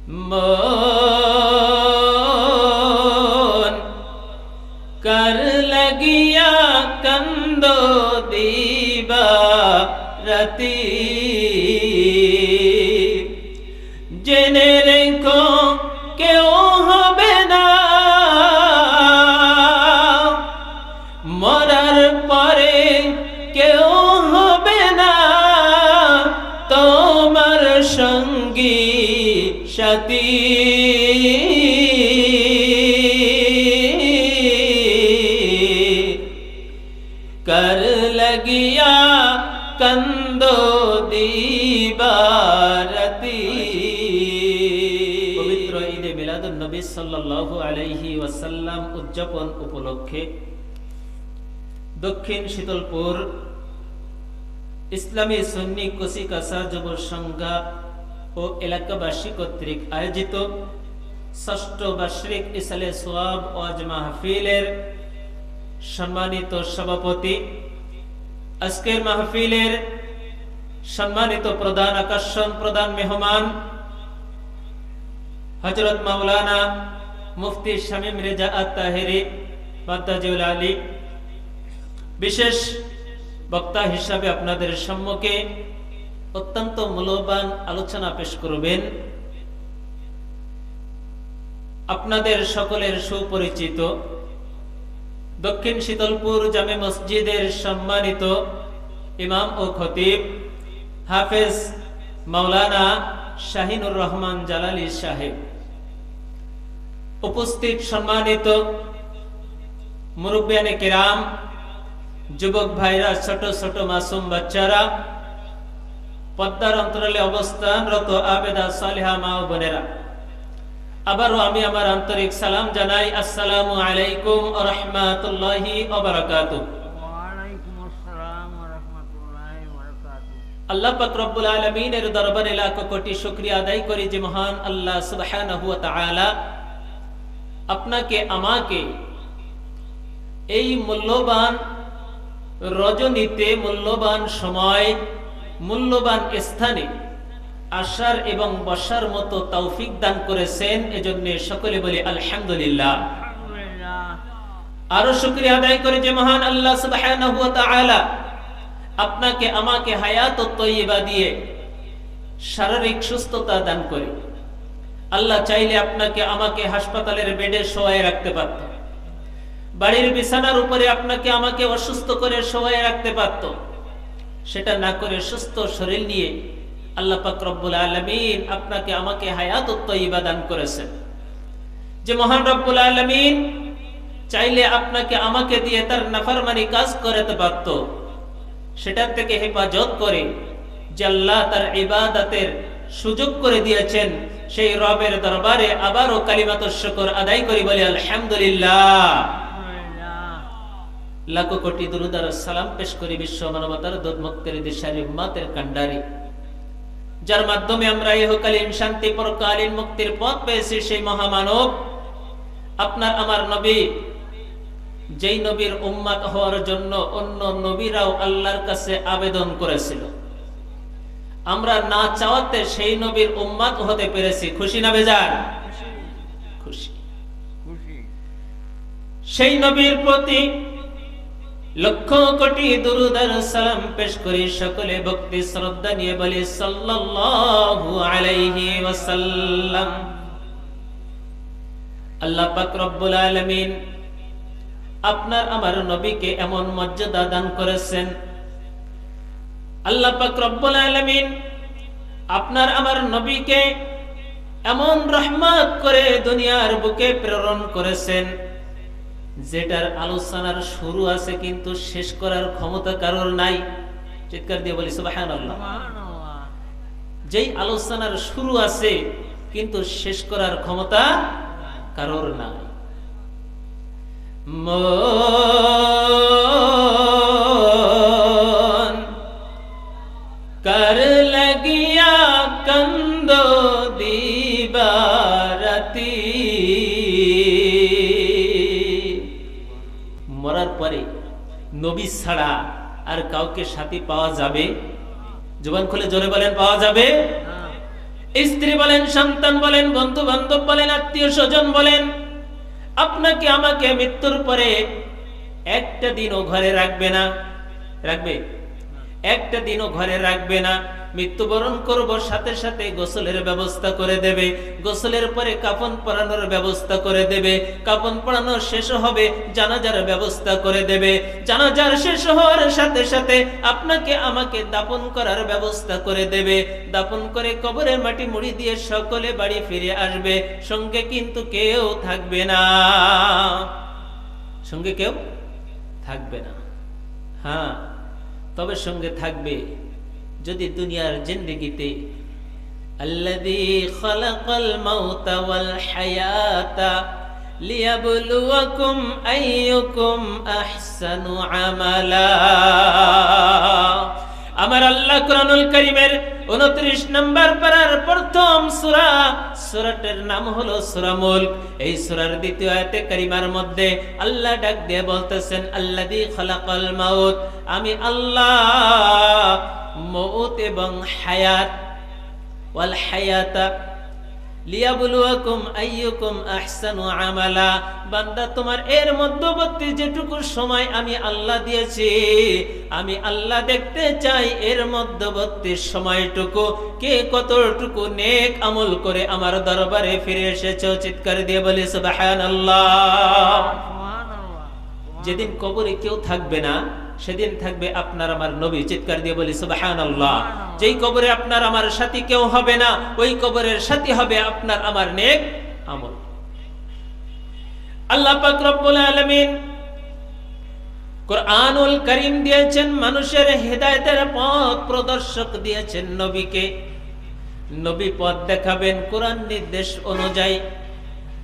মন কার লাগিয়া কান্দো দিবা রাতি, জেনে রেখো কেউ হবে না মরার পরে, কেউ হবে না তোমার সঙ্গী সাথী। কার লাগিয়া কান্দো দিবা রাতি। পবিত্র ঈদে মিলাদুন নবী সাল্লাল্লাহু আলাইহি ওয়াসাল্লাম উদযাপন উপলক্ষে দক্ষিণ শীতলপুর ইসলামী সুন্নি কচিকাঁচা যুব সংঘ ও এলাকাবাসী কর্তৃক আয়োজিত ষষ্ঠ বার্ষিক ইসালে সোয়াব ওয়াজ মাহফিলের সম্মানিত সভাপতি, আজকের মাহফিলের সম্মানিত প্রধান আকর্ষণ, প্রধান মেহমান হযরত মাওলানা মুফতি শামীম রেজা আত-তাহেরি মাদ্দাজিউল আলী, বিশেষ বক্তা হিসাবে আপনাদের সম্মুখে অত্যন্ত মূল্যবান আলোচনা পেশ করবেন আপনাদের সকলের সুপরিচিত দক্ষিণ শীতলপুর জামে মসজিদের সম্মানিত ইমাম ও খতিব হাফেজ মাওলানা শাহিনুর রহমান জালালী সাহেব। উপস্থিত সম্মানিত মুরব্বিয়ানে কিরাম, যুবক ভাইরা, ছোট ছোট মাসুম বাচ্চারা, পর্দার অন্তরালে অবস্থানরত আবেদা সালেহা মা ও বোনেরা, আবারও আমি আমার আন্তরিক সালাম জানাই। আসসালামু আলাইকুম ওয়া রাহমাতুল্লাহি ওয়া বারাকাতুহু। ওয়া আলাইকুম আসসালাম ওয়া রাহমাতুল্লাহি ওয়া বারাকাতুহু। আল্লাহ পাক রব্বুল আলামিনের দরবারে লাখ কোটি শুকরিয়া আদায় করি যে মহান আল্লাহ সুবহানাহু ওয়া তাআলা আপনাকে আমাকে এই মূল্যবান রজনীতে, মূল্যবান সময়, মূল্যবান স্থানে আসার এবং বসার মতো তৌফিক দান করেছেন। এজন্য সকলে বলি আলহামদুলিল্লাহ। আলহামদুলিল্লাহ। আরো শুকরিয়া আদায় করে যে মহান আল্লাহ সুবহানাহু ওয়া তাআলা আপনাকে আমাকে হায়াত ও তয়্যিবা দিয়ে শারীরিক সুস্থতা দান করে। আল্লাহ চাইলে আপনাকে আমাকে হাসপাতালের বেডে শোয়ায় রাখতে পারত, বাড়ির বিছানার উপরে আপনাকে আমাকে অসুস্থ করে শোয়ায় রাখতে পারত। সেটা না করে সুস্থ শরীর নিয়ে আল্লাহ পাক রব্বুল আলামিন আপনাকে আমাকে হায়াত ও তয়্যিবা দান করেছেন। যে মহান রব্বুল আলামিন চাইলে আপনাকে আমাকে দিয়ে তার নাফরমানি কাজ করাতে পারত, সেটার থেকে হেফাজত করে যে আল্লাহ তার ইবাদতের সুযোগ করে দিয়েছেন, সেই রবের দরবারে আবারও কালিমাতুশ শুকর আদায় করি, বলি আলহামদুলিল্লাহ। লাখো কোটি দুরূদ আর সালাম পেশ করি বিশ্ব মানবতার দুর্মুক্তের দিশারি উম্মতের কান্ডারি, যার মাধ্যমে আমরা ইহকালীন শান্তি, পরকালীন মুক্তির পথ পেয়েছি, সেই মহামানব আপনার আমার নবী, যেই নবীর উম্মত হওয়ার জন্য অন্য নবীরাও আল্লাহর কাছে আবেদন করেছিল। আমরা না চাওয়াতে সেই নবীর উম্মত হতে পেরেছি। খুশি না বেজার? খুশি। সেই নবীর প্রতি লক্ষ কোটি দুরূদ আর সালাম পেশ করি, সকলে ভক্তি শ্রদ্ধা নিয়ে বলি সাল্লাল্লাহু আলাইহি ওয়াসাল্লাম। আল্লাহ পাক রব্বুল আলামিন আপনার আমার নবীকে এমন মর্যাদা দান করেছেন। আল্লাহ পাক রব্বুল আলামিন আপনার আমার নবীকে এমন রহমত করে দুনিয়ার বুকে প্রেরণ করেছেন, যেটার আলোচনার শুরু আছে কিন্তু শেষ করার ক্ষমতা কারোর নাই। চিৎকার দিয়ে বলি সুবহানাল্লাহ। যেই আলোচনার শুরু আছে কিন্তু শেষ করার ক্ষমতা কারোর নাই। মন কার লাগিয়া কান্দো দিবা রাতি। মরার পরে নবী ছাড়া আর কাউকে সাথী পাওয়া যাবে? জবান খুলে জোরে বলেন, পাওয়া যাবে? স্ত্রী বলেন, সন্তান বলেন, বন্ধু বান্ধব বলেন, আত্মীয় স্বজন বলেন, আপনাকে আমাকে মৃত্যুর পরে একটা দিনও ঘরে রাখবে না। রাখবে? একটা দিনও ঘরে রাখবে না। মৃত্যুবরণ করব, সাথে সাথে গোসলের ব্যবস্থা করে দেবে, গোসলের পরে কাফন পরানোর ব্যবস্থা করে দেবে, কাফন পরানো শেষ হবে জানাজার ব্যবস্থা করে দেবে, জানাজার শেষ হওয়ার সাথে সাথে আপনাকে আমাকে দাফন করার ব্যবস্থা করে দেবে, দাফন করে কবরের মাটি মুড়ি দিয়ে সকলে বাড়ি ফিরে আসবে, সঙ্গে কিন্তু কেউ থাকবে না, সঙ্গে কেউ থাকবে না। হ্যাঁ, তবে সঙ্গে থাকবে যদি দুনিয়ার জিন্দেগিতে আল্লাযী খালাকাল মাউতা ওয়াল হায়াতা লিয়াবলুয়াকুম আইয়ুকুম আহসানু আমালা। আমার আল্লাহ কোরআনুল কারীমের 29 নম্বর পারার প্রথম সূরা, সূরাটার নাম হলো সূরা মুলক। এই সূরার দ্বিতীয় আয়াতে কারিমার মধ্যে আল্লাহ ডাক দিয়ে বলতেছেন, আল্লাযী খালাকাল মাউত, আমি আল্লাহ মউত এবং হায়াত, ওয়াল হায়াতা লিয়াবলুয়াকুম আইয়ুকুম আহসানু আমালা। বান্দা, তোমার এর মধ্যবর্তী যেটুকু সময় আমি আল্লাহ দিয়েছি, আমি আল্লাহ দেখতে চাই এর মধ্যবর্তী সময়টুকু কে কতটুকু নেক আমল করে আমার দরবারে ফিরে এসেছো। চিৎকার দিয়ে বলি সুবহানাল্লাহ। যেদিন কবরে কেউ থাকবে না, সেদিন থাকবে আপনার আমার নবী। চিৎকার দিয়ে বলি সুবহানাল্লাহ। যেই কবরে আপনার আমার সাথী কেউ হবে না, ওই কবরের সাথী হবে আপনার আমার নেক আমল। আল্লাহ পাক রব্বুল আলামিন কোরআনুল কারীম দিয়েছেন, মানুষের হেদায়েতের পথ প্রদর্শক দিয়েছেন নবীকে। নবী পথ দেখাবেন কোরআন নির্দেশ অনুযায়ী।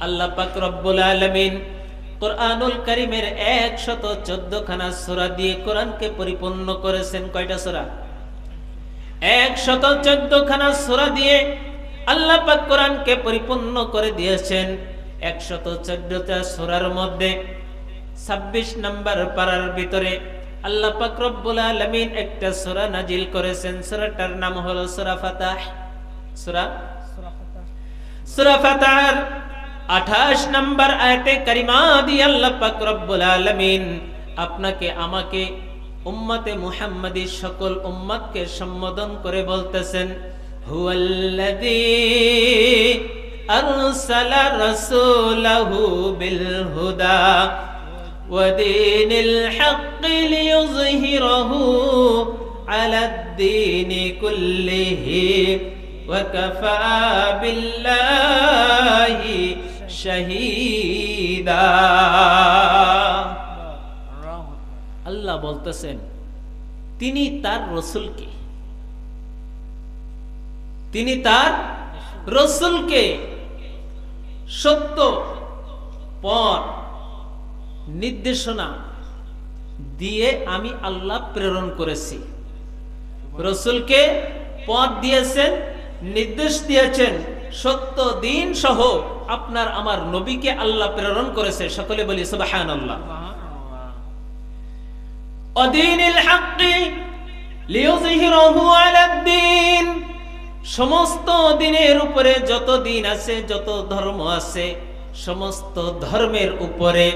আল্লাহ পাক রব্বুল আলামিন কোরআনুল কারীমের 114 খানা সূরা দিয়ে কোরআনকে পরিপূর্ণ করেছেন। কয়টা সূরা? 114 খানা সূরা দিয়ে আল্লাহ পাক কোরআনকে পরিপূর্ণ করে দিয়েছেন। 114টা সূরার মধ্যে 26 নম্বর পারার ভিতরে আল্লাহ পাক রব্বুল আলামিন একটা সূরা নাজিল করেছেন। সূরাটার নাম হলো সূরা ফাতাহ। সূরা ফাতাহর 28 নম্বর আয়াতে কারিমা দিয়ে আল্লাহ পাক রব্বুল আলামিন আপনাকে আমাকে উম্মতে মুহাম্মাদী সকল উম্মতকে সম্বোধন করে বলতেছেন, হুয়াল্লাযী আরসালা রাসূলাহু বিল হুদা ওয়া দীনিল হাক্কি লিইয়ুযহিরাহু আলাদ দীনি কুল্লিহি ওয়া কাফা বিল্লাহি শাহীদা। আল্লাহ বলতেছেন তিনি তার রাসূলকে সত্য পথ নির্দেশনা দিয়ে আমি আল্লাহ প্রেরণ করেছি। রাসূলকে পথ দিয়েছেন, নির্দেশ দিয়েছেন, সত্য দিন সহ আপনার আমার নবীকে আল্লাহ প্রেরণ করেছে। সকলে বলি সুবহানাল্লাহ। অদীনিল হাক্কি লিইয়ুযহিরাহু আলাদ দীন, সমস্ত দিনের উপরে যত দিন আছে, যত ধর্ম আছে, সমস্ত ধর্মের উপরে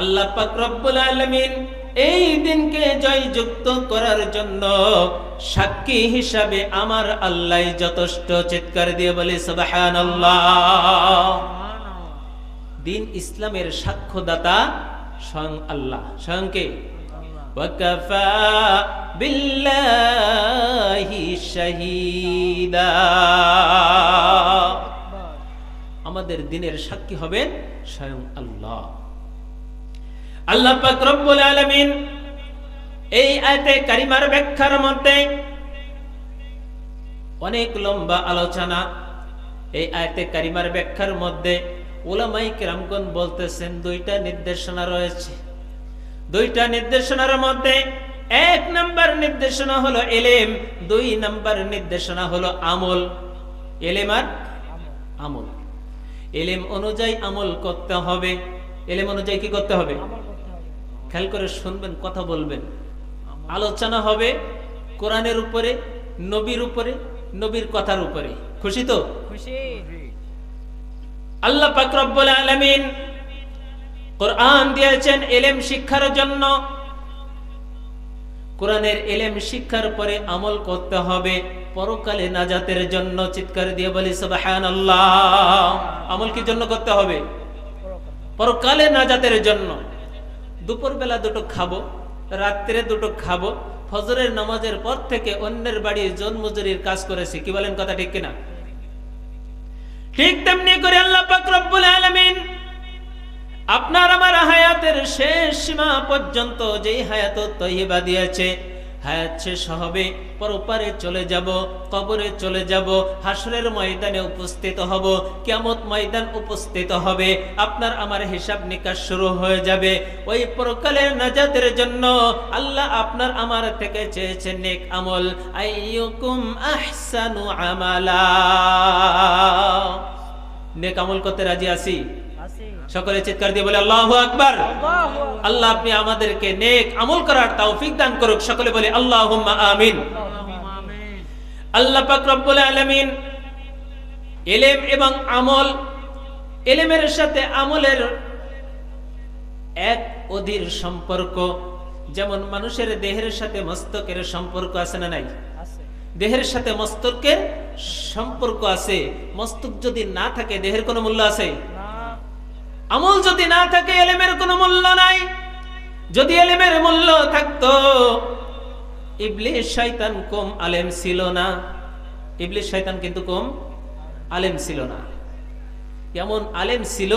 আল্লাহ পাক রব্বুল আলামিন এই দিনকে জয়যুক্ত করার জন্য সাক্ষী হিসাবে আমার আল্লাহ যথেষ্ট। চিৎকার দিয়ে বলি সুবহানাল্লাহ। দিন ইসলামের সাক্ষ্যদাতা স্বয়ং আল্লাহ, স্বয়ং কে? ওয়া কাফা বিল্লাহি শাহীদা। আমাদের দিনের সাক্ষী হবেন স্বয়ং আল্লাহ। আল্লাহ পাক রব্বুল আলামিন এই আয়াতে কারিমার ব্যাখ্যার মধ্যে অনেক লম্বা আলোচনা। এই আয়াতে কারিমার ব্যাখ্যার মধ্যে উলামায়ে কেরামগণ বলতেছেন দুইটা নির্দেশনা রয়েছে। দুইটা নির্দেশনার মধ্যে 1 নম্বর নির্দেশনা হলো ইলম, 2 নম্বর নির্দেশনা হলো আমল। ইলম আর আমল। ইলম অনুযায়ী আমল করতে হবে। ইলম অনুযায়ী কি করতে হবে? খেয়াল করে শুনবেন, কথা বলবেন। আলোচনা হবে কোরআনের উপরে, নবীর উপরে, নবীর কথার উপরে। খুশি তো? খুশি। আল্লাহ পাক রব্বুল আলামিন কোরআন দিয়েছেন ইলম শিক্ষার জন্য। কোরআনের ইলম শিক্ষার পরে আমল করতে হবে পরকালে নাজাতের জন্য। চিৎকার দিয়ে বলি সুবহানাল্লাহ। আমল কি জন্য করতে হবে? পরকালে নাজাতের জন্য। দুপুর বেলা দুটো খাবো, রাত্রে দুটো খাবো, ফজরের নামাজের পর থেকে অন্যের বাড়ি জন মজুরির কাজ করেছি। কি বলেন, কথা ঠিক কিনা? ঠিক তেমনি করে আল্লাহ পাক রব্বুল আলামিন আপনার আমার হায়াতের শেষ সীমা পর্যন্ত যেই হায়াত তয়্যিবা দিয়েছে, হায়াত শেষ হবে, পরপারে চলে যাব, কবরে চলে যাব, হাসরের ময়দানে উপস্থিত হব, কিয়ামত ময়দান উপস্থিত হবে, আপনার আমার হিসাব নিকাশ শুরু হয়ে যাবে। ওই পরকালের নাজাতের জন্য আল্লাহ আপনার আমার থেকে চেয়েছেন নেক আমল। আইয়ুকুম আহসানু আমালা। নেক আমল করতে রাজি আছি? সকলে চিৎকার দিয়ে বলে আল্লাহু আকবার। আল্লাহ আপনি আমাদেরকে নেক আমল করার তৌফিক দান করুক। সকলে বলে আল্লাহুম্মা আমিন। আল্লাহ পাক রব্বুল আলামিন ইলম এবং আমল, ইলমের সাথে আমলের এক অধীর সম্পর্ক। যেমন মানুষের দেহের সাথে মস্তকের সম্পর্ক আছে না নাই? দেহের সাথে মস্তকের সম্পর্ক আছে। মস্তক যদি না থাকে দেহের কোনো মূল্য আছে? আমল যদি না থাকে ইলমের কোনো মূল্য নাই। যদি ইলমের মূল্য থাকতো ইবলিস শয়তান কম আলেম ছিল না। ইবলিস শয়তান কিন্তু কম আলেম ছিল না। এমন আলেম ছিল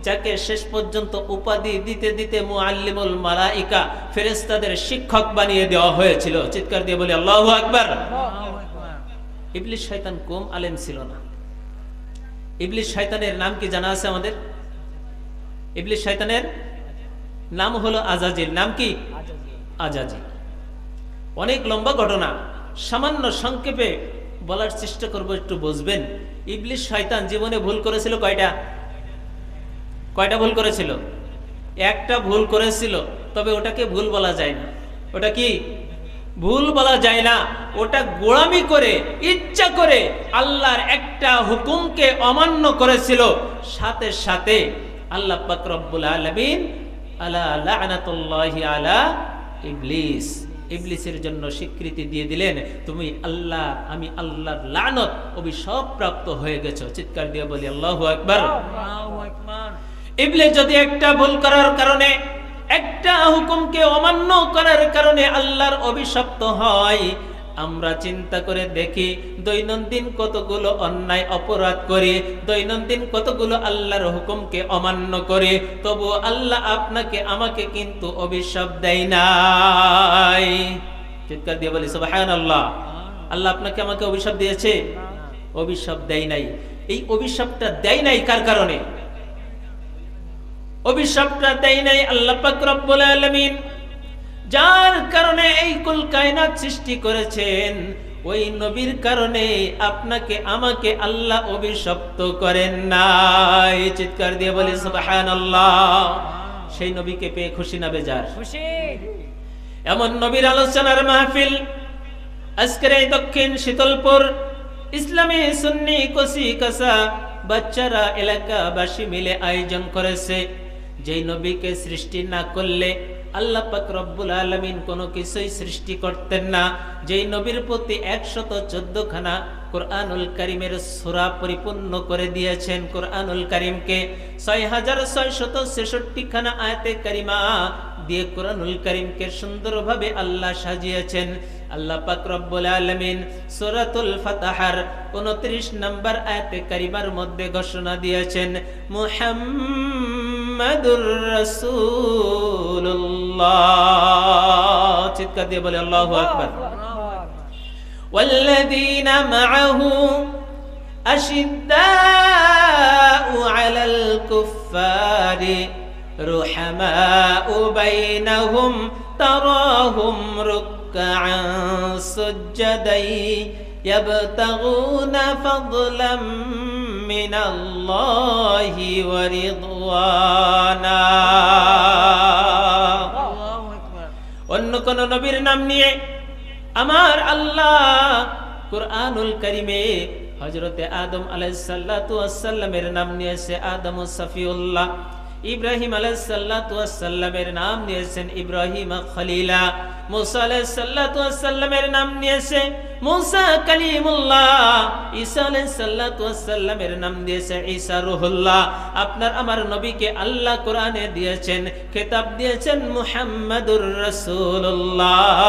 যাকে শেষ পর্যন্ত উপাধি দিতে দিতে মুআল্লিমুল মালাইকা, ফেরেশতাদের শিক্ষক বানিয়ে দেওয়া হয়েছিল। চিৎকার দিয়ে বলি আল্লাহু আকবার। ইবলিস শয়তান কম আলেম ছিল না। ইবলিস শয়তানের নাম কি জানা আছে আমাদের? ইবলিস শয়তানের নাম হলো আজাজিল। নাম কি? আজাজিল। অনেক লম্বা ঘটনা, সামান্য সংক্ষেপে বলার চেষ্টা করব, একটু বুঝবেন। ইবলিস শয়তান জীবনে ভুল করেছিল কয়টা? কয়টা ভুল করেছিল? একটা ভুল করেছিল, তবে ওটাকে ভুল বলা যায় না। ওটা কি? ভুল বলা যায় না। ওটা গোলামি করে, ইচ্ছা করে আল্লাহর একটা হুকুমকে অমান্য করেছিল। সাথে সাথে আল্লাহ পাক রব্বুল আলামিন আলা লা'নাতুল্লাহি আলা ইবলিস, ইবলিসের জন্য স্বীকৃতি দিয়ে দিলেন, তুমি আল্লাহ, আমি আল্লাহর লানত, অভিশাপ প্রাপ্ত হয়ে গেছো। চিৎকার দিয়ে বলি আল্লাহু আকবার। ইবলিস যদি একটা ভুল করার কারণে, একটা হুকুমকে অমান্য করার কারণে আল্লাহর অভিশপ্ত হয়, আমরা চিন্তা করে দেখি দৈনন্দিন কতগুলো অন্যায় অপরাধ করি, দৈনন্দিন কতগুলো আল্লাহর হুকুমকে অমান্য করি, তবু আল্লাহ আপনাকে আমাকে কিন্তু অভিশাপ দেয় নাই। চিৎকার দিয়ে বলি সুবহানাল্লাহ। আল্লাহ আপনাকে আমাকে অভিশাপ দিয়েছে? অভিশাপ দেয় নাই। এই অভিশাপটা দেয় নাই কার কারণে? অভিশাপটা দেয় নাই আল্লাহ পাক রব্বুল আলামিন যার কারণে এই কুল কায়নাত সৃষ্টি করেছেন, ওই নবীর কারণে আপনাকে আমাকে আল্লাহ অভিশপ্ত করেন নাই। চিৎকার দিয়ে বলি সুবহানাল্লাহ। সেই নবীকে পেয়ে খুশি না বেজার? খুশি। এমন নবীর আলোচনার মাহফিল আজকের এই দক্ষিণ শীতলপুর ইসলামী সুন্নি কসি কাসা বাচ্চারা এলাকাবাসী মিলে আয়োজন করেছে। যেই নবীকে সৃষ্টি না করলে আল্লাহ পাক রব্বুল আলামিন কোনো কিছুই সৃষ্টি করতেন না। যেই নবীর প্রতি 114 খানা কোরআনুল কারীমের সূরা পরিপূর্ণ করে দিয়েছেন। কোরআনুল কারীমকে 6666 খানা আয়াতে কারিমা দিয়ে কোরআনুল কারীমকে সুন্দরভাবে আল্লাহ সাজিয়েছেন। আল্লাহ পাক রব্বুল আলামিন সূরাতুল ফাতহার 29 নম্বর আয়াতে কারিমার মধ্যে ঘোষণা দিয়েছেন, মুহাম্মাদুর রাসূলুল্লাহ। চিৎকার দিয়ে বলে আল্লাহু আকবার। ওয়াল্লাযীনা মাআহু আশিদ্দাউ আলাল কুফফারি রুহামাউ বাইনাহুম তারাহুম রুকআন সুজদাই ইয়াবতাগুনা ফাদলাম মিনাল্লাহি ওয়া রিদওয়ানা। অন্য কোন নবীর নাম নিয়ে আমার আল্লাহ কুরআনুল কারীমে হযরতে আদম আলাইহিস সালাতু ওয়াস সালামের নাম নিয়েছে আদম সফিউল্লাহ, ইব্রাহিম আলাইহিস সালাতু ওয়াস সালামের নাম নিয়েছেন ইব্রাহিম খলিলা, মুসা আলাইহিস সালাতু ওয়াস সালামের নাম নিয়েছে মুসা কালিমুল্লাহ, ঈসা আলাইহিস সালাতু ওয়াস সালামের নাম দিয়েছে ঈসা রূহুল্লাহ। আপনার আমার নবীকে আল্লাহ কোরআনে দিয়েছেন, খেতাব দিয়েছেন মুহাম্মাদুর রাসূলুল্লাহ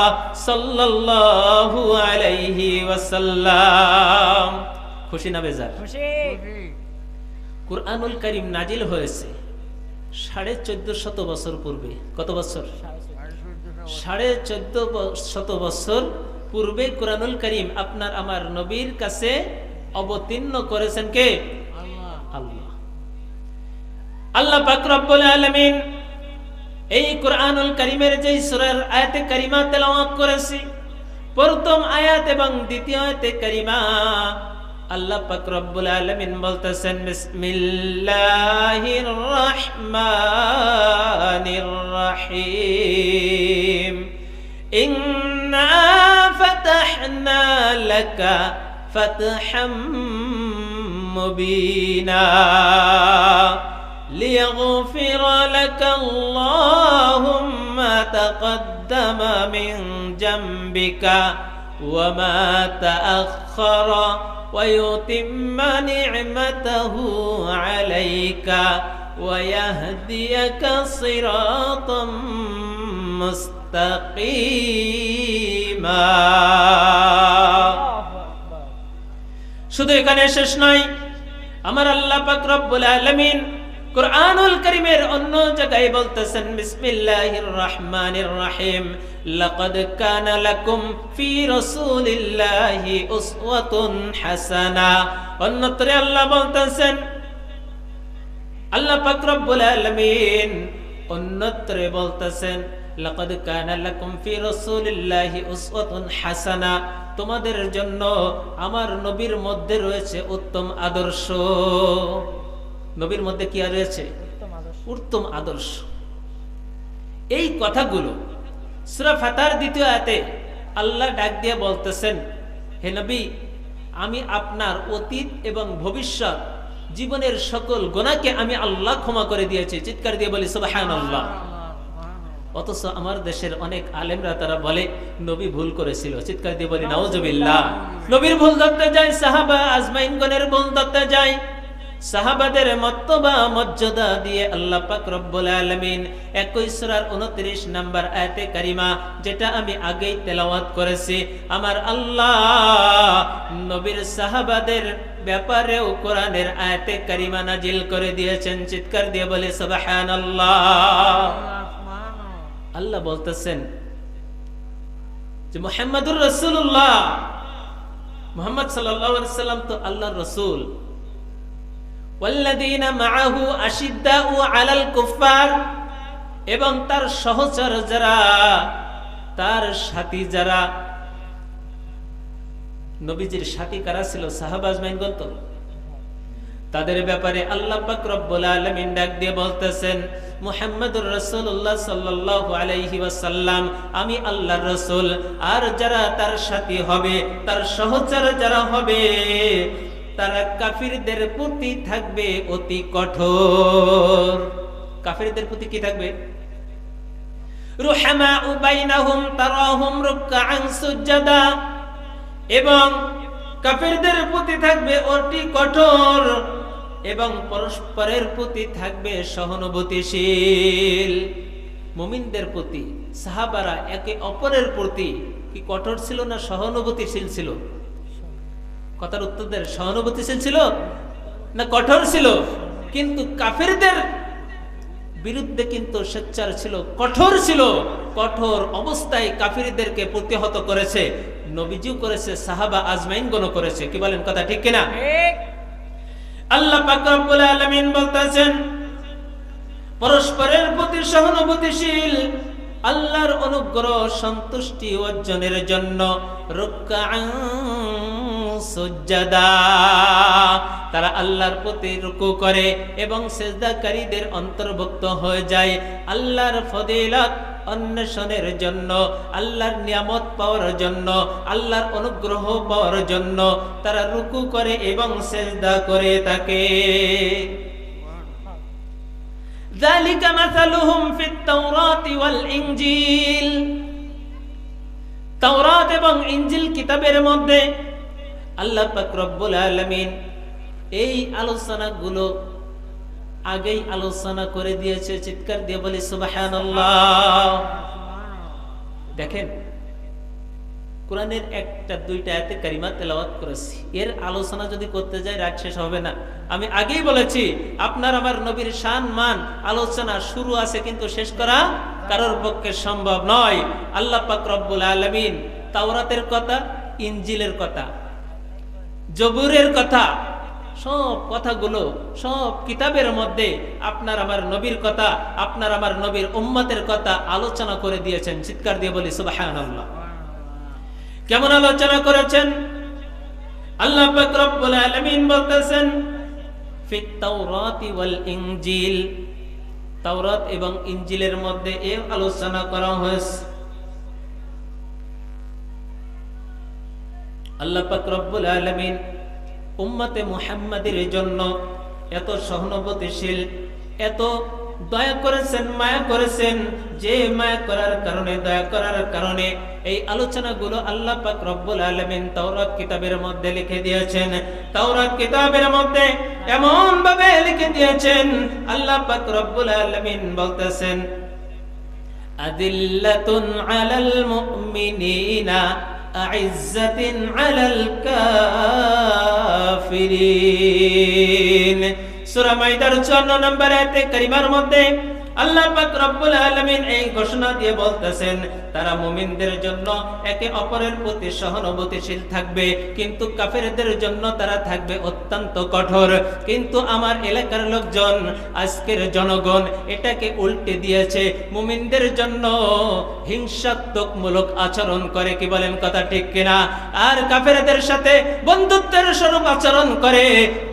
সাল্লাল্লাহু আলাইহি ওয়াসাল্লাম। খুশি না বেজার? খুশি। কুরআনুল কারীম নাজিল হয়েছে 1450 বছর পূর্বে। কত বছর? 1450 বছর পূর্বে কুরআনুল কারীম আপনার আমার নবীর কাছে অবতীর্ণ করেছেন কে? আল্লাহ। আল্লাহ পাক রব্বুল আলামিন এই কুরআনুল কারীমের যে সূরার আয়াতে কারিমা তেলাওয়াত করেছি, প্রথম আয়াত এবং দ্বিতীয় আয়াতে কারিমা আল্লাহ পাক রব্বুল আলামিন বলতেছেন বিসমিল্লাহির রহমানির রহিম ইন্না ফাতাহনা লাকা ফাতহাম মুবিনা লিয়াগফিরা লাকা আল্লাহু মা তাকদ্দামা মিন জামবিকা ওয়া মা তাআখারা ويتم نعمته عليك ويهديك صراطا مستقيما। শুধু এখানে শেষ নয়, আমার আল্লাহ পাক রব্বুল আলামিন কুরআনুল কারীমের অন্য জায়গায় বলতেছেন বিসমিল্লাহির রহমানির রহিম লাকাদ কানা লাকুম ফি রাসূলিল্লাহি উসওয়াতুন হাসানা। অন্যত্রে আল্লাহ বলতেছেন, আল্লাহ পাক রব্বুল আলামিন অন্যত্রে বলতেছেন লাকাদ কানা লাকুম ফি রাসূলিল্লাহি উসওয়াতুন হাসানা, তোমাদের জন্য আমার নবীর মধ্যে রয়েছে উত্তম আদর্শ। নবীর মধ্যে কি রয়েছে? উত্তম আদর্শ। এই কথাগুলো সূরা ফাতিহার দ্বিতীয় আয়াতে আল্লাহ ডাক দিয়ে বলতেছেন, হে নবী, আমি আপনার অতীত এবং ভবিষ্যৎ জীবনের সকল গুনাহকে আমি আল্লাহ ক্ষমা করে দিয়েছি। চিৎকার দিয়ে বলি সুবহানাল্লাহ। অথচ আমার দেশের অনেক আলেমরা তারা বলে নবী ভুল করেছিল। চিৎকার দিয়ে বলি নাউজুবিল্লাহ। নবীর ভুল ধরতে যায়, সাহাবা আজমাইনগণের ভুল ধরতে যায়। সাহাবাদের মর্তবা মর্যাদা দিয়ে আল্লাহ পাক রব্বুল আলামিন 21 সূরার 29 নাম্বার আয়াতে কারিমা, যেটা আমি আগেই তেলাওয়াত করেছি, আমার আল্লাহ নবীর সাহাবাদের ব্যাপারেও কোরআনের আয়াতে কারিমা নাজিল করে দিয়েছেন। চিৎকার দিয়ে বলে সুবহানাল্লাহ। আল্লাহ বলতেছেন যে মুহাম্মাদুর রাসূলুল্লাহ, মুহাম্মদ সাল্লাল্লাহু আলাইহি ওয়াসাল্লাম তো আল্লাহর রাসূল। ওয়াল্লাযীনা মাআহু আশিদ্দাউ আলাল কুফফার, এবং তার সহচর যারা, তার সাথী যারা। নবীজির সাথী কারা ছিল? সাহাবা আজমাইনগণ। তো তাদের ব্যাপারে আল্লাহ পাক রব্বুল আলামিন ডাক দিয়ে বলতেছেন মুহাম্মাদুর রাসূলুল্লাহ সাল্লাল্লাহু আলাইহি ওয়াসাল্লাম, আমি আল্লাহর রাসূল, আর যারা তার সাথী হবে, তার সহচর যারা হবে, তারা কাফিরদের প্রতি থাকবে অতি কঠোর। কাফিরদের প্রতি কি থাকবে? রুহামাউ বাইনাহুম তারাহুম রুকআন সুজদা, এবং কাফিরদের প্রতি থাকবে অতি কঠোর, এবং পরস্পরের প্রতি থাকবে সহানুভূতিশীল। মুমিনদের প্রতি সাহাবারা একে অপরের প্রতি কি কঠোর ছিল না সহানুভূতিশীল ছিল? কথার উত্তর দেন, সহানুভূতিশীল ছিল না কঠোর ছিল? কিন্তু কাফিরদের বিরুদ্ধে কিন্তু সোচ্চার ছিল, কঠোর ছিল। কঠোর অবস্থায় কাফিরদেরকে প্রতিহত করেছে, নবীজিও করেছে, সাহাবা আজমাইনগণও করেছে। কি বলেন, কথা ঠিক কিনা? আল্লাহ পাক রব্বুল আলামিন বলতেছেন পরস্পরের প্রতি সহানুভূতিশীল, আল্লাহর অনুগ্রহ সন্তুষ্টি অর্জনের জন্য রুকআন সুজদা, তারা আল্লাহর প্রতি রুকু করে এবং সিজদাকারীদের অন্তর্ভুক্ত হয়ে যায়। আল্লাহর ফজিলত অন্বেষণের জন্য, আল্লাহর নিয়ামত পাওয়ার জন্য, আল্লাহর অনুগ্রহ পাওয়ার জন্য তারা রুকু করে এবং সিজদা করে থাকে। যালিকা মাসালুহুম ফিত তাওরাতি ওয়াল ইনজিল। তাওরাত এবং ইনজিল কিতাবের মধ্যে আল্লাহ পাক রব্বুল আলামিন এই আলোচনাগুলো আগেই আলোচনা করে দিয়েছে। চিৎকার দিয়ে বলি সুবহানাল্লাহ। দেখেন, কোরআনের একটা দুইটা আয়াতে কারিমা তেলাওয়াত করেছি, এর আলোচনা যদি করতে যাই রাত শেষ হবে না। আমি আগেই বলেছি, আপনার আমার নবীর শান মান আলোচনা শুরু আছে, কিন্তু শেষ করা কারোর পক্ষে সম্ভব নয়। আল্লাহ পাক রব্বুল আলামিন তাওরাতের কথা, ইনজিলের কথা, জবুরের কথা, সব কথাগুলো সব কিতাবের মধ্যে আপনার আমার নবীর কথা, আপনার আমার নবীর উম্মতের কথা আলোচনা করে দিয়েছেন। চিৎকার দিয়ে বলি সুবহানাল্লাহ। কেমন আলোচনা করেছেন? আল্লাহ পাক রব্বুল আলামিন বলতেছেন ফিত তাওরাতি ওয়াল ইনজিল, তাওরাত এবং ইনজিলের মধ্যে এই আলোচনা করা হয়েছে। আল্লাহ পাক রব্বুল আলামিন উম্মতে মুহাম্মাদের জন্য এত সহানুভূতিশীল, এত দয়া করেছেন, মায়া করেছেন, যে মায়া করার কারণে, দয়া করার কারণে এই আলোচনাগুলো আল্লাহ পাক রব্বুল আলামিন তাওরাত কিতাবের মধ্যে লিখে দিয়েছেন। তাওরাত কিতাবের মধ্যে এমন ভাবে লিখে দিয়েছেন, আল্লাহ পাক রব্বুল আলামিন বলতেছেন আদিল্লাতুন আলাল মুমিনিনা আইজ্জাতিন আলাল কাফিরিন। সূরা মাইদার 54 নম্বর আয়াতে কারিমার মধ্যে আল্লাহ পাক রব্বুল আলামিন এই ঘোষণা দিয়ে বলতেছেন, তারা মুমিনদের জন্য একে অপরের প্রতি সহানুভূতিশীল থাকবে, কিন্তু কাফেরদের জন্য তারা থাকবে অত্যন্ত কঠোর। কিন্তু আমার এলাকার লোকজন, আজকের জনগণ এটাকে উল্টে দিয়েছে, মুমিনদের জন্য হিংসাত্মকমূলক আচরণ করে। কি বলেন কথা ঠিক কিনা? আর কাফেরদের সাথে বন্ধুত্বের স্বরূপ আচরণ করে।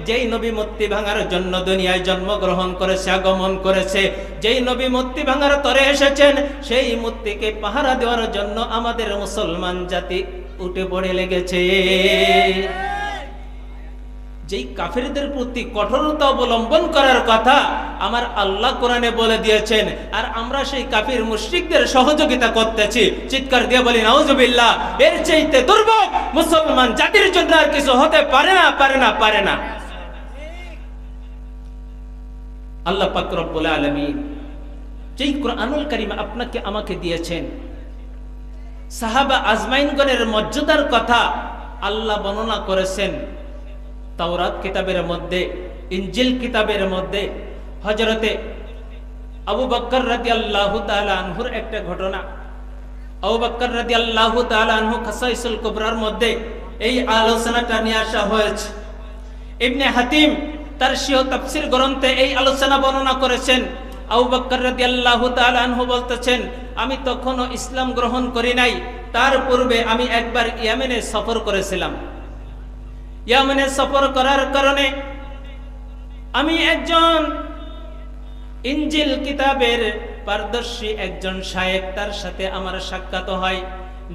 যেই নবী মূর্তি ভাঙার জন্য দুনিয়ায় জন্মগ্রহণ করেছে, আগমন করেছে, যেই নবী মূর্তি ভাঙার তরে এসেছেন, সেই মূর্তিকে পাহারা দেওয়ার জন্য আমাদের মুসলমান জাতি উঠে পড়ে লেগেছে। যেই কাফেরদের প্রতি কঠোরতা অবলম্বন করার কথা আমার আল্লাহ কোরআনে বলে দিয়েছেন, আর আমরা সেই কাফির মুশরিকদের সহযোগিতা করতেছি। চিৎকার দিয়ে বলি নাউজুবিল্লাহ। এর চাইতে দুর্ভোগ মুসলমান জাতির জন্য আর কিছু হতে পারে না, পারে না, পারে না। আল্লাহ পাক রব্বুল আলামিন যেই কুরআনুল কারীম আপনাকে আমাকে দিয়েছেন, সাহাবা আজমাইনগণের মর্যাদার কথা আল্লাহ বর্ণনা করেছেন তাওরাত কিতাবের মধ্যে, ইনজিল কিতাবের মধ্যে। হযরতে আবু বকর রাদিয়াল্লাহু তাআলা আনহুর একটা ঘটনা। আবু বকর রাদিয়াল্লাহু তাআলা আনহু খাসাইসুল কুবরার মধ্যে এই আলোচনাটা নিয়ে আসা হয়েছে। ইবনে হাতিম তার সিহ তাফসীর গ্রন্থে এই আলোচনা বর্ণনা করেছেন। আবু বকর রাদিয়াল্লাহু তাআলা আনহু বলতেছেন, আমি তখনও ইসলাম গ্রহণ করি নাই, তার পূর্বে আমি একবার ইয়েমেনে সফর করেছিলাম। ইয়েমেনে সফর করার কারণে আমি একজন ইনজিল কিতাবের পারদর্শী একজন শায়েখ, তার সাথে আমার সাক্ষাৎ হয়।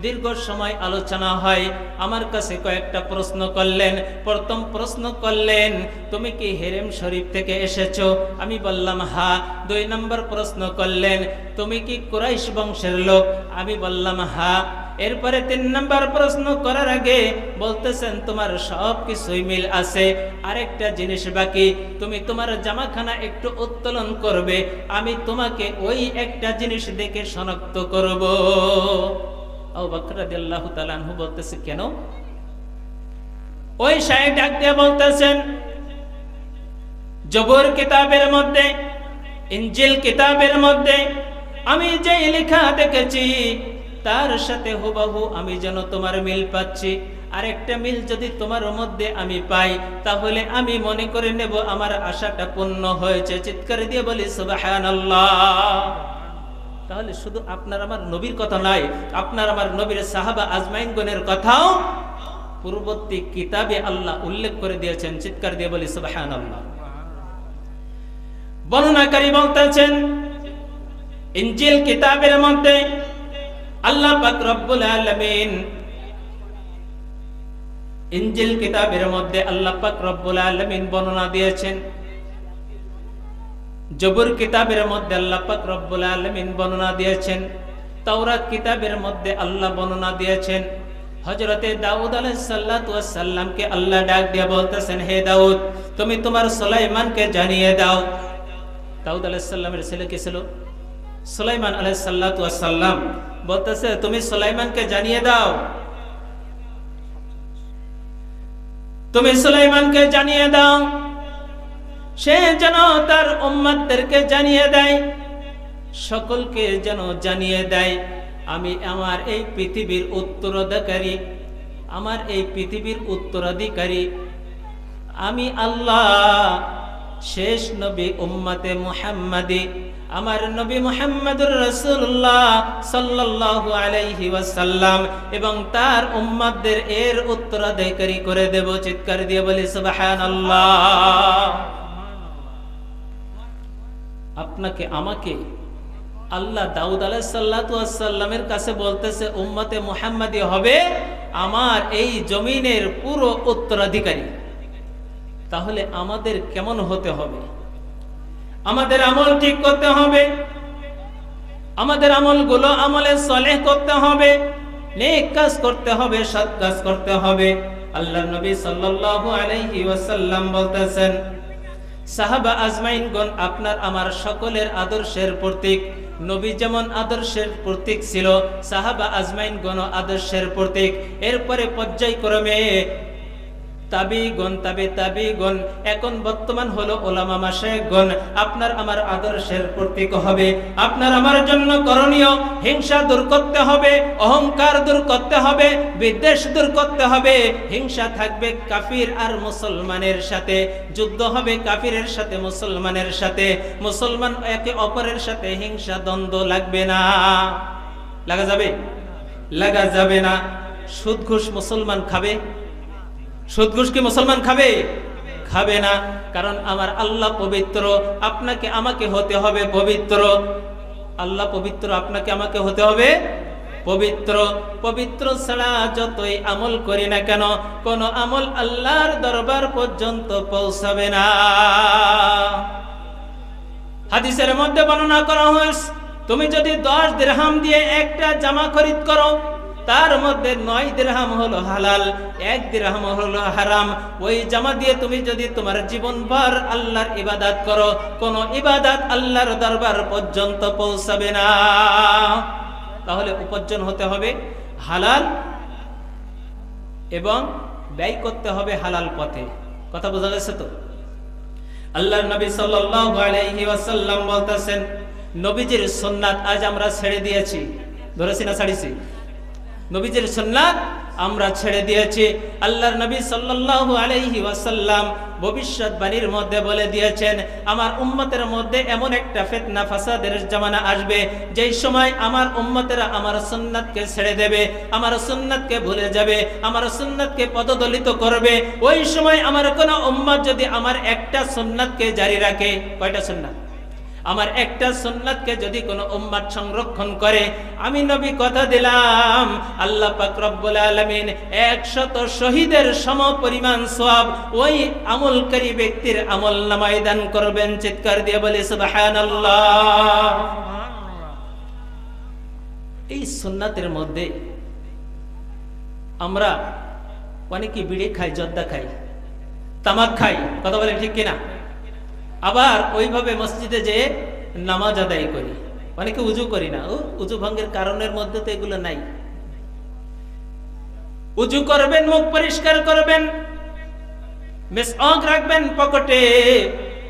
দীর্ঘ সময় আলোচনা হয়। আমার কাছে কয়েকটা প্রশ্ন করলেন। প্রথম প্রশ্ন করলেন, তুমি কি হেরেম শরীফ থেকে এসেছো? আমি বললাম হ্যাঁ। 2 নম্বর প্রশ্ন করলেন, তুমি কি কুরাইশ বংশের লোক? আমি বললাম হ্যাঁ। এরপরে 3 নম্বর প্রশ্ন করার আগে বলতেছেন, তোমার সব কিছুই মিল আছে, আরেকটা জিনিস বাকি, তুমি তোমার জামাখানা একটু উত্তোলন করবে, আমি তোমাকে ওই একটা জিনিস দেখে শনাক্ত করব। আবু বকর রাদিয়াল্লাহু তাআলা আনহু বলতেছে, কেন? ওই শায়েখ ডাক দিয়ে বলতেছেন, জবুর কিতাবের মধ্যে, ইনজিল কিতাবের মধ্যে আমি যে লেখা দেখেছি তার সাথে হুবহু আমি যেন তোমার মিল পাচ্ছি। আরেকটা মিল যদি তোমার মধ্যে আমি পাই, তাহলে আমি মনে করে নেব আমার আশাটা পূর্ণ হয়েছে। চিৎকার দিয়ে বলি সুবহানাল্লাহ। তাহলে শুধু আপনার আমার নবীর কথা নয়, আপনার আমার নবীর সাহাবা আজমাইনগণের কথাও পূর্ববর্তী কিতাবে আল্লাহ উল্লেখ করে দিয়েছেন। চিৎকার দিয়ে বলি সুবহানাল্লাহ। বর্ণনাকারী বলতেছেন, ইনজিল কিতাবের মধ্যে আল্লাহ পাক রব্বুল আলামিন ইনজিল কিতাবের মধ্যে আল্লাহ পাক রব্বুল আলামিন বর্ণনা দিয়েছেন। জবুর কিতাবের মধ্যে আল্লাহ পাক রব্বুল আলামিন বর্ণনা দিয়েছেন। তাওরাত কিতাবের মধ্যে আল্লাহ বর্ণনা দিয়েছেন। হযরতে দাউদ আলাইহিস সালাতু ওয়াস সালামকে আল্লাহ ডাক দিয়ে বলতেছেন, হে দাউদ, তুমি তোমার সুলাইমানকে জানিয়ে দাও। দাউদ আলাইহিস সালামের ছেলে কে ছিল? সুলাইমান আলাইহিস সালাতু ওয়াস সালাম। বলতেছে, তুমি সুলাইমানকে জানিয়ে দাও, তুমি সুলাইমানকে জানিয়ে দাও, সে যেন তার উম্মতদেরকে জানিয়ে দেয়, সকলকে যেন জানিয়ে দেয়, আমি আমার এই পৃথিবীর উত্তরাধিকারী, আমার এই পৃথিবীর উত্তরাধিকারী আমি আল্লাহ, শেষ নবী উম্মতে মুহাম্মাদি, আমার নবী মুহাম্মদুর রাসূলুল্লাহ সাল্লাল্লাহু আলাইহি ওয়াসাল্লাম, এবং তার উম্মতদের এর উত্তরাধিকারী করে দেব। চিৎকার দিয়ে বলি সুবহানাল্লাহ। আপনাকে আমাকে আল্লাহ দাউদ আলাইহিস সালাতু ওয়াস সালামের কাছে বলতেছে উম্মতে মুহাম্মাদি হবে আমার এই জমিনের পুরো উত্তরাধিকারী। তাহলে আমাদের কেমন হতে হবে? আমাদের আমল ঠিক করতে হবে, আমাদের আমলগুলো আমলে সালেহ করতে হবে, নেক কাজ করতে হবে, সৎ কাজ করতে হবে। আল্লাহর নবী সাল্লাল্লাহু আলাইহি ওয়াসাল্লাম বলতেছেন, সাহাবা আজমাইনগণ আপনার আমার সকলের আদর্শের প্রতীক। নবী যেমন আদর্শের প্রতীক ছিল, সাহাবা আজমাইনগণ আদর্শের প্রতীক। এরপরে পর্যায়ক্রমে তাবিগণ, তাবিগণ, এখন বর্তমান হলো উলামা মাশায়েখগণ আপনার আমার আদর্শের প্রতীক হবে। আপনার আমার জন্য করণীয়, হিংসা দূর করতে হবে, অহংকার দূর করতে হবে, বিদ্বেষ দূর করতে হবে। হিংসা থাকবে কাফির আর মুসলমানের সাথে, যুদ্ধ হবে কাফিরের সাথে মুসলমানের সাথে, মুসলমান একে অপরের সাথে হিংসা দ্বন্দ্ব লাগবে না। লাগা যাবে? লাগা যাবে না। সুদ ঘুষ মুসলমান খাবে? সুদ ঘুষ কি মুসলমান খাবে? খাবে না। কারণ আমার আল্লাহ পবিত্র, আপনাকে আমাকে হতে হবে পবিত্র। আল্লাহ পবিত্র, আপনাকে আমাকে হতে হবে পবিত্র। পবিত্র ছাড়া যতই আমল করি না কেন, কোন আমল আল্লাহর দরবার পর্যন্ত পৌঁছাবে না। হাদিসের মধ্যে বর্ণনা করা হয়েছে, তুমি যদি 10 দিরহাম দিয়ে একটা জামা খরিদ করো, তার মধ্যে 9 দিরহাম হলো হালাল, 1 দিরহাম হলো হারাম। ওই জামা দিয়ে তুমি যদি তোমার জীবনভর আল্লাহর ইবাদত করো, কোন ইবাদত আল্লাহর দরবার পর্যন্ত পৌঁছাবে না। তাহলে উপার্জন হতে হবে হালাল এবং ব্যয় করতে হবে হালাল পথে। কথা বোঝা গেছে তো? আল্লাহর নবী সাল্লাল্লাহু আলাইহি ওয়াসাল্লাম বলতেছেন, নবীজির সুন্নাত আজ আমরা ছেড়ে দিয়েছি। ধরেছি না ছাড়িছি? নবীজির সুন্নাত আমরা ছেড়ে দিয়েছি। আল্লাহর নবী সাল্লাল্লাহু আলাইহি ওয়াসাল্লাম ভবিষ্যৎবাণীর মধ্যে বলে দিয়েছেন, আমার উম্মতের মধ্যে এমন একটা ফিতনা ফাসাদের জামানা আসবে, যেই সময় আমার উম্মতেরা আমার সুন্নাতকে ছেড়ে দেবে, আমার সুন্নাতকে ভুলে যাবে, আমার সুন্নাতকে পদদলিত করবে। ওই সময় আমার কোন উম্মত যদি আমার একটা সুন্নাতকে জারি রাখে, কয়টা সুন্নাত? আমার একটা সুন্নাতকে যদি কোন উম্মত সংরক্ষণ করে, আমি নবী কথা দিলাম, আল্লাহ পাক রব্বুল আলামিন 100 শহীদের সমপরিমাণ সওয়াব ওই আমলকারী ব্যক্তির আমলনামায় দান করবেন। চিৎকার দিয়ে বলি সুবহানাল্লাহ। এই সুন্নাতের মধ্যে আমরা অনেকে বিড়ি খাই, জর্দা খাই, তামাক খাই, কথা বলেন ঠিক কিনা? আবার ওইভাবে মসজিদে যে নামাজ আদায় করি, অনেকে উজু করি না। উজু ভঙ্গের কারণের মধ্যে তো এগুলো নাই। উজু করবেন, মুখ পরিষ্কার করবেন, মিসওয়াক রাখবেন পকেটে।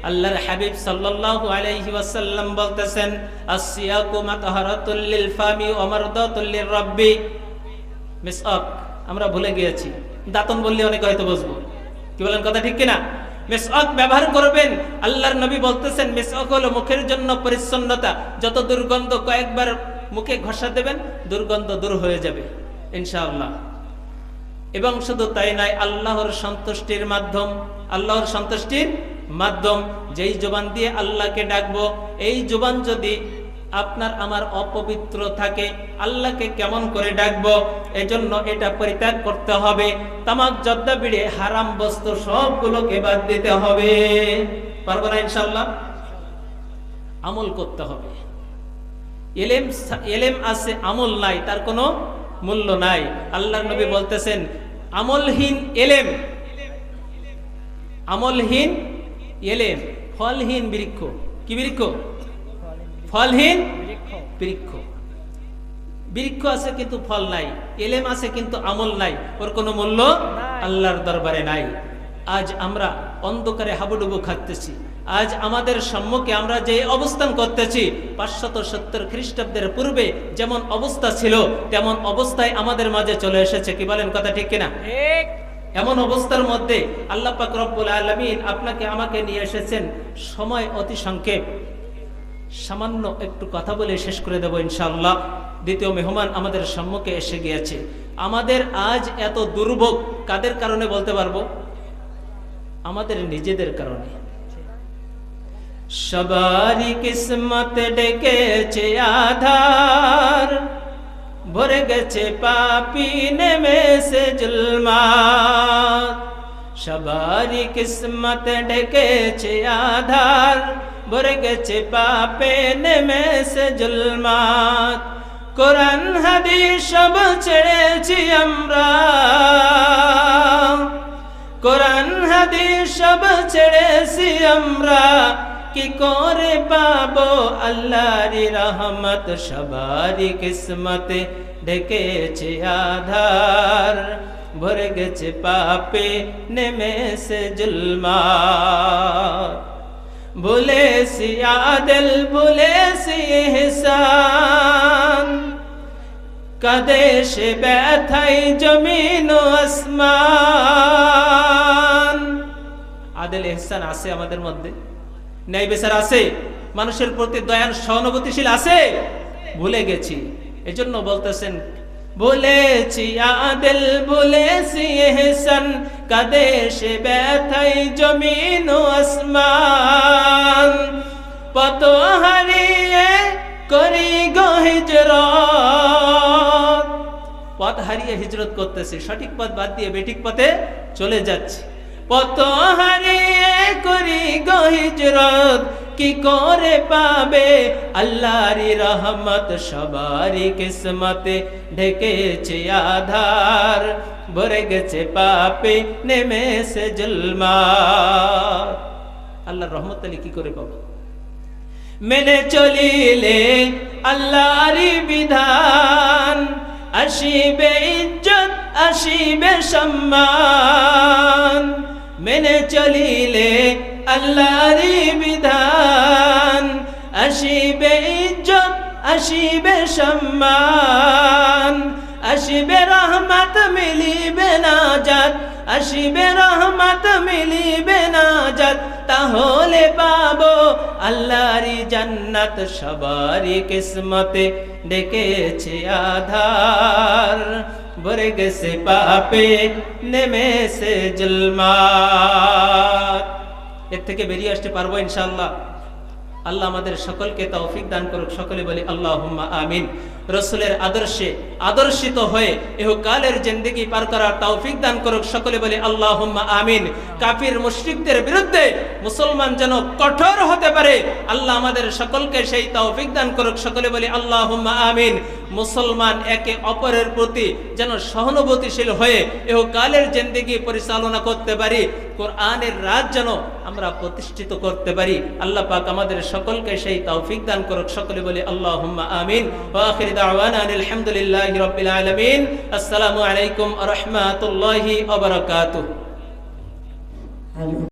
আল্লাহর হাবিব সাল্লাল্লাহু আলাইহি ওয়াসাল্লাম বলতেছেন, আসসিয়াকু মাতাহারাতুল লিল ফামি ওয়া মারদাতুল লির রাব্বি। মিসওয়াক আমরা ভুলে গিয়েছি, দাঁতন বললে অনেকে হয়তো বুঝবো। কি বলেন, কথা ঠিক কিনা? মিসওয়াক ব্যবহার করবেন। আল্লাহর নবী বলতেছেন, মিসওয়াক হলো মুখের জন্য পরিচ্ছন্নতা। যত দুর্গন্ধ কয়েকবার মুখে ঘষা দেবেন, দুর্গন্ধ দূর হয়ে যাবে ইনশাআল্লাহ। এবং শুধু তাই নয়, আল্লাহর সন্তুষ্টির মাধ্যম, আল্লাহর সন্তুষ্টির মাধ্যম। যেই জবান দিয়ে আল্লাহকে ডাকবো, এই জবান যদি আপনার আমার অপবিত্র থাকে, আল্লাহকে কেমন করে ডাকবো? এজন্য এটা পরিত্যাগ করতে হবে। তামাক, জর্দা, বিড়ি, হারাম বস্তু সবগুলোকে বাদ দিতে হবে। পারবো না ইনশাআল্লাহ? আমল করতে হবে। এলেম আছে, আমল নাই, তার কোনো মূল্য নাই। আল্লাহর নবী বলতেছেন, আমলহীন এলেম, আমলহীন এলেম, ফলহীন বৃক্ষ। কি বৃক্ষ? ফলহীন বৃক্ষ। বৃক্ষ আছে কিন্তু ফল নাই, এলেম আছে কিন্তু আমল নাই, ওর কোনো মূল্য আল্লাহর দরবারে নাই। আজ আমরা অন্ধকারে হাবুডুবু খাচ্তেছি। আজ আমাদের সম্মুখে আমরা যে অবস্থান করতেছি, 570 খ্রিস্টাব্দের পূর্বে যেমন অবস্থা ছিল তেমন অবস্থায় আমাদের মাঝে চলে এসেছে। কি বলেন, কথা ঠিক কিনা? ঠিক। এমন অবস্থার মধ্যে আল্লাহ পাক রব্বুল আলামিন আপনাকে আমাকে নিয়ে এসেছেন। সময় অতি সংক্ষেপ, সামান্য একটু কথা বলে শেষ করে দেব ইনশাআল্লাহ। দ্বিতীয় মেহমান আমাদের সম্মুখে এসে গিয়েছে। আমাদের আজ এত দুর্ভোগ কাদের কারণে বলতে পারবো? আমাদের নিজেদের কারণে। সবারই কিসমত ডেকেছে আধার, ভরে গেছে পাপী নেমেছে জুলমাত। সবারই কিসমত ডেকেছে আধার, ভরে গেছে পাপে নেমেছে জুলমাত। কোরআন হাদিস সব ছেড়েছি আমরা, কোরআন হাদিস সব ছেড়েছি আমরা। কি করে পাবো আল্লাহর রহমত? সবারই কিসমতে ডেকেছে আধার, ভরে গেছে পাপে নেমেছে জুলমাত। ভুলেছি আদল, ভুলেছি ইহসান, কাঁদে সে ব্যথাই জমিন ও আসমান। আদল ইহসান আছে আমাদের মধ্যে? ন্যায় বিচার আছে? মানুষের প্রতি দয়ার সহানুভূতিশীল আছে? ভুলে গেছি। এজন্য বলতেছেন, ভুলেছি আদল, ভুলেছি ইহসান, কাঁদে সে ব্যথাই জমিন ও আসমান। পথ হারিয়ে করি গো হিজরত, পথ হারিয়ে হিজরত করতেছি, সঠিক পথ বাদ দিয়ে বেঠিক পথে চলে যাচ্ছি। পথ হারিয়ে করি গো হিজরত, কি করে পাবে আল্লাহর রহমত? সবারই কিসমতে ঢেকেছে আধার, ভরে গেছে পাপে নেমেছে জুলমাত। আল্লাহর রহমত তাহলে কি করে পাবো? মেনে চলিলে আল্লাহর বিধান, আসিবে ইজ্জত, আসিবে সম্মান। মেনে চলিলে আল্লাহর বিধান, আসিবে ইজ্জত, আসিবে সম্মান। আসিবে রহমত, মিলিবে নাজাত, আসিবে রহমত, মিলিবে নাজাত। তাহলে পাবো আল্লাহর জান্নাত। সবারই কিসমতে ডেকেছে আধার, ভরে গেছে পাপে নেমেছে জুলমাত। এর থেকে বেরিয়ে আসতে পারবো ইনশাআল্লাহ? আল্লাহ আমাদের সকলকে তৌফিক দান করুক। সকলে বলি আল্লাহুম্মা আমিন। রাসূলের আদর্শে আদর্শিত হয়ে ইহকালের জিন্দেগি পার করার তৌফিক দান করুক। সকলে বলি আল্লাহুম্মা আমিন। কাফির মুশরিকদের বিরুদ্ধে মুসলমান যেন কঠোর হতে পারে, আল্লাহ আমাদের সকলকে সেই তৌফিক দান করুক। সকলে বলি আল্লাহুম্মা আমিন। মুসলমান একে অপরের প্রতি যেন সহানুভূতিশীল হয়ে ইহকালের জিন্দেগি পরিচালনা করতে পারি, কোরআনের রাজ যেন আমরা প্রতিষ্ঠিত করতে পারি। আল্লাহ পাক আমাদের সকলকে সেই তৌফিক দান করুক। সকলে বলি আল্লাহুম্মা আমিন। ওয়া আখির দাওয়ানা আলহামদুলিল্লাহি রাব্বিল আলামিন। আসসালামু আলাইকুম ওয়া রাহমাতুল্লাহি ওয়া বারাকাতুহু।